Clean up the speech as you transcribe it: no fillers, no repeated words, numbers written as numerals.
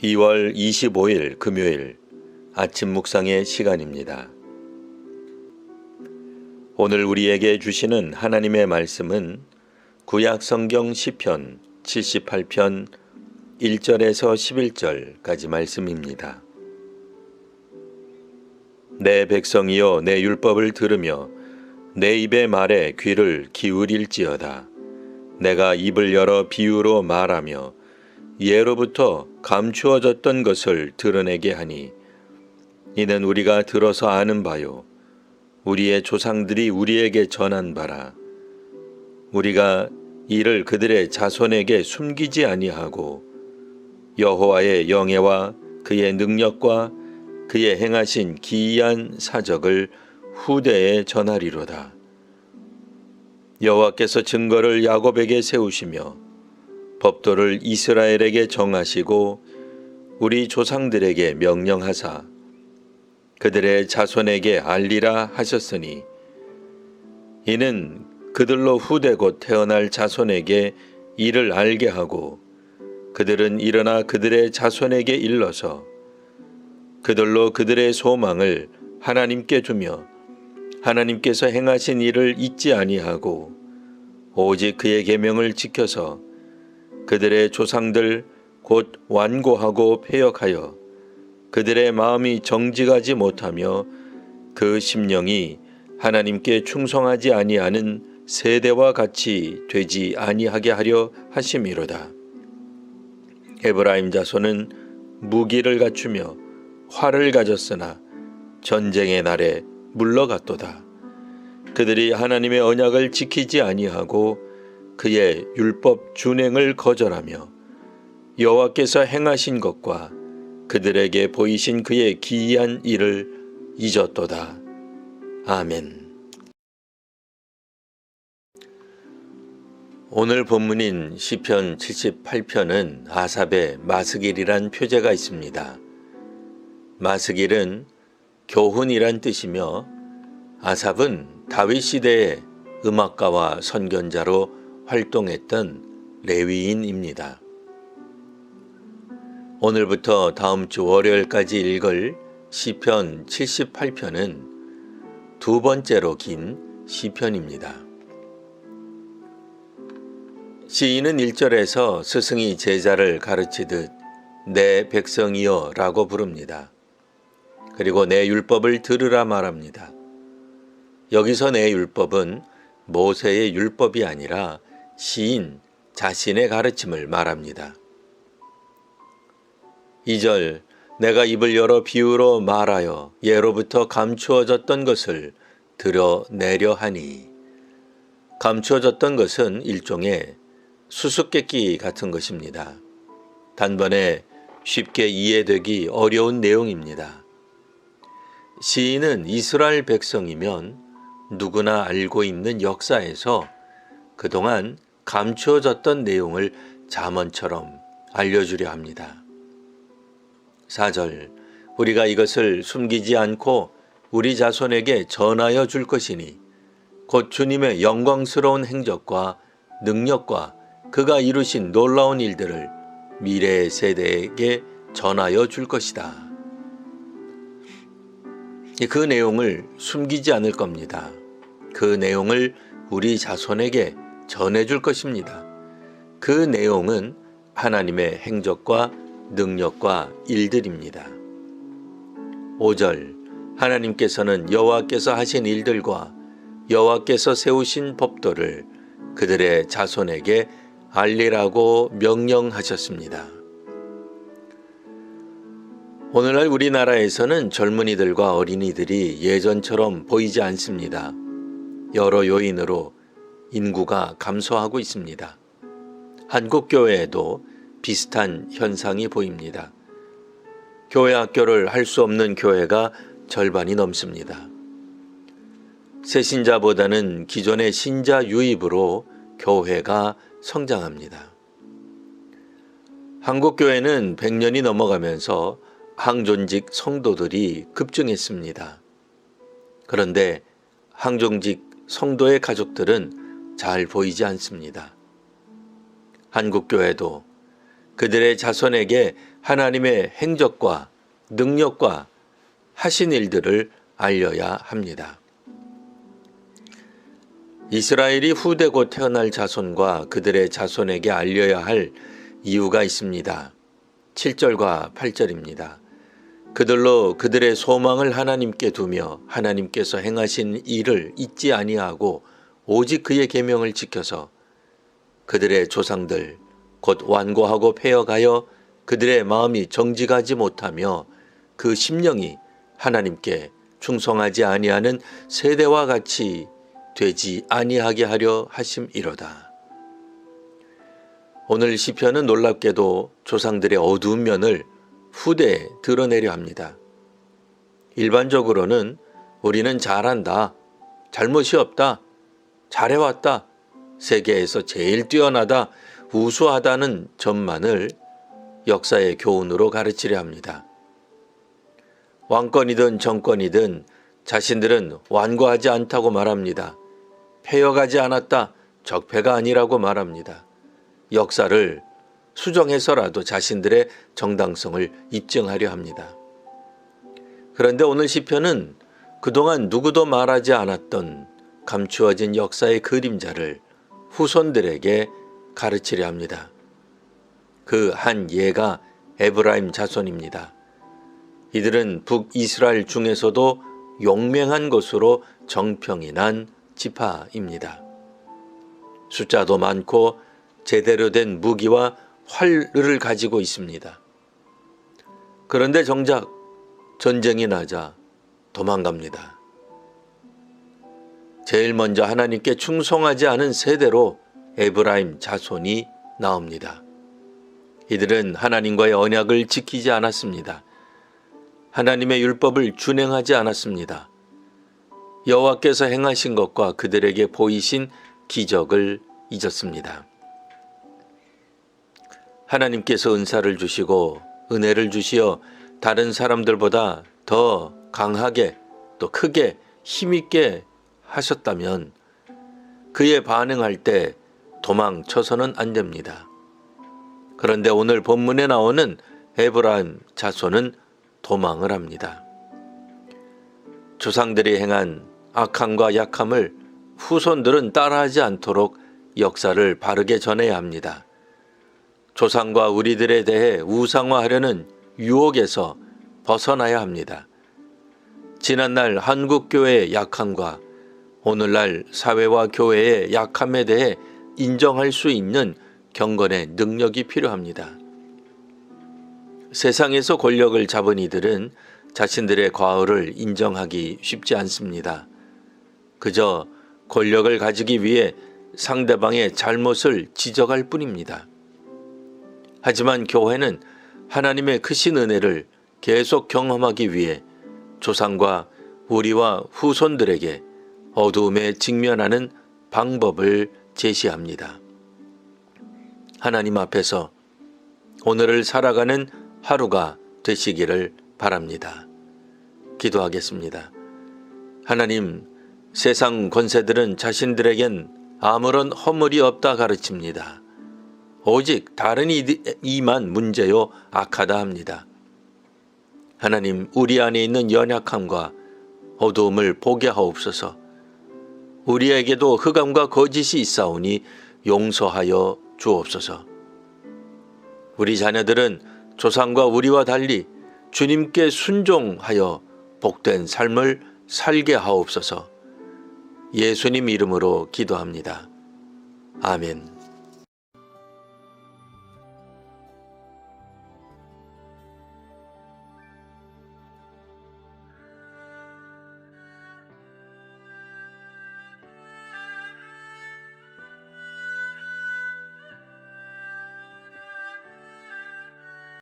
2월 25일 금요일 아침 묵상의 시간입니다. 오늘 우리에게 주시는 하나님의 말씀은 구약 성경 시편 78편 1절에서 11절까지 말씀입니다. 내 백성이여 내 율법을 들으며 내 입의 말에 귀를 기울일지어다. 내가 입을 열어 비유로 말하며 예로부터 감추어졌던 것을 드러내게 하니 이는 우리가 들어서 아는 바요 우리의 조상들이 우리에게 전한 바라. 우리가 이를 그들의 자손에게 숨기지 아니하고 여호와의 영예와 그의 능력과 그의 행하신 기이한 사적을 후대에 전하리로다. 여호와께서 증거를 야곱에게 세우시며 법도를 이스라엘에게 정하시고 우리 조상들에게 명령하사 그들의 자손에게 알리라 하셨으니 이는 그들로 후대 곧 태어날 자손에게 이를 알게 하고 그들은 일어나 그들의 자손에게 일러서 그들로 그들의 소망을 하나님께 주며 하나님께서 행하신 일을 잊지 아니하고 오직 그의 계명을 지켜서 그들의 조상들 곧 완고하고 패역하여 그들의 마음이 정직하지 못하며 그 심령이 하나님께 충성하지 아니하는 세대와 같이 되지 아니하게 하려 하심이로다. 에브라임 자손은 무기를 갖추며 활을 가졌으나 전쟁의 날에 물러갔도다. 그들이 하나님의 언약을 지키지 아니하고 그의 율법 준행을 거절하며 여호와께서 행하신 것과 그들에게 보이신 그의 기이한 일을 잊었도다. 아멘. 오늘 본문인 시편 78편은 아삽의 마스길이란 표제가 있습니다. 마스길은 교훈이란 뜻이며 아삽은 다윗 시대의 음악가와 선견자로 활동했던 레위인입니다. 오늘부터 다음 주 월요일까지 읽을 시편 78편은 두 번째로 긴 시편입니다. 시인은 1절에서 스승이 제자를 가르치듯 내 백성이여 라고 부릅니다. 그리고 내 율법을 들으라 말합니다. 여기서 내 율법은 모세의 율법이 아니라 시인 자신의 가르침을 말합니다. 2절 내가 입을 열어 비유로 말하여 예로부터 감추어졌던 것을 드러내려 하니 감추어졌던 것은 일종의 수수께끼 같은 것입니다. 단번에 쉽게 이해되기 어려운 내용입니다. 시인은 이스라엘 백성이면 누구나 알고 있는 역사에서 그동안 감추어졌던 내용을 잠언처럼 알려주려 합니다. 4절 우리가 이것을 숨기지 않고 우리 자손에게 전하여 줄 것이니 곧 주님의 영광스러운 행적과 능력과 그가 이루신 놀라운 일들을 미래의 세대에게 전하여 줄 것이다. 그 내용을 숨기지 않을 겁니다. 그 내용을 우리 자손에게 전해줄 것입니다. 그 내용은 하나님의 행적과 능력과 일들입니다. 5절 하나님께서는 여호와께서 하신 일들과 여호와께서 세우신 법도를 그들의 자손에게 알리라고 명령하셨습니다. 오늘날 우리나라에서는 젊은이들과 어린이들이 예전처럼 보이지 않습니다. 여러 요인으로 인구가 감소하고 있습니다. 한국 교회에도 비슷한 현상이 보입니다. 교회 학교를 할 수 없는 교회가 절반이 넘습니다. 새 신자보다는 기존의 신자 유입으로 교회가 성장합니다. 한국 교회는 100년이 넘어가면서 항존직 성도들이 급증했습니다. 그런데 항존직 성도의 가족들은 잘 보이지 않습니다. 한국교회도 그들의 자손에게 하나님의 행적과 능력과 하신 일들을 알려야 합니다. 이스라엘이 후대 곧 태어날 자손과 그들의 자손에게 알려야 할 이유가 있습니다. 7절과 8절입니다. 그들로 그들의 소망을 하나님께 두며 하나님께서 행하신 일을 잊지 아니하고 오직 그의 계명을 지켜서 그들의 조상들 곧 완고하고 폐역하여 그들의 마음이 정직하지 못하며 그 심령이 하나님께 충성하지 아니하는 세대와 같이 되지 아니하게 하려 하심이로다. 오늘 시편은 놀랍게도 조상들의 어두운 면을 후대에 드러내려 합니다. 일반적으로는 우리는 잘한다, 잘못이 없다, 잘해왔다, 세계에서 제일 뛰어나다, 우수하다는 점만을 역사의 교훈으로 가르치려 합니다. 왕권이든 정권이든 자신들은 완고하지 않다고 말합니다. 폐역하지 않았다, 적폐가 아니라고 말합니다. 역사를 수정해서라도 자신들의 정당성을 입증하려 합니다. 그런데 오늘 시편은 그동안 누구도 말하지 않았던 감추어진 역사의 그림자를 후손들에게 가르치려 합니다. 그 한 예가 에브라임 자손입니다. 이들은 북이스라엘 중에서도 용맹한 것으로 정평이 난 지파입니다. 숫자도 많고 제대로 된 무기와 활을 가지고 있습니다. 그런데 정작 전쟁이 나자 도망갑니다. 제일 먼저 하나님께 충성하지 않은 세대로 에브라임 자손이 나옵니다. 이들은 하나님과의 언약을 지키지 않았습니다. 하나님의 율법을 준행하지 않았습니다. 여호와께서 행하신 것과 그들에게 보이신 기적을 잊었습니다. 하나님께서 은사를 주시고 은혜를 주시어 다른 사람들보다 더 강하게 또 크게 힘있게 하셨다면 그에 반응할 때 도망쳐서는 안 됩니다. 그런데 오늘 본문에 나오는 에브라임 자손은 도망을 합니다. 조상들이 행한 악함과 약함을 후손들은 따라하지 않도록 역사를 바르게 전해야 합니다. 조상과 우리들에 대해 우상화하려는 유혹에서 벗어나야 합니다. 지난날 한국교회의 약함과 오늘날 사회와 교회의 약함에 대해 인정할 수 있는 경건의 능력이 필요합니다. 세상에서 권력을 잡은 이들은 자신들의 과오를 인정하기 쉽지 않습니다. 그저 권력을 가지기 위해 상대방의 잘못을 지적할 뿐입니다. 하지만 교회는 하나님의 크신 은혜를 계속 경험하기 위해 조상과 우리와 후손들에게 어두움에 직면하는 방법을 제시합니다. 하나님 앞에서 오늘을 살아가는 하루가 되시기를 바랍니다. 기도하겠습니다. 하나님, 세상 권세들은 자신들에겐 아무런 허물이 없다 가르칩니다. 오직 다른 이만 문제요 악하다 합니다. 하나님, 우리 안에 있는 연약함과 어두움을 보게 하옵소서. 우리에게도 흑암과 거짓이 있사오니 용서하여 주옵소서. 우리 자녀들은 조상과 우리와 달리 주님께 순종하여 복된 삶을 살게 하옵소서. 예수님 이름으로 기도합니다. 아멘.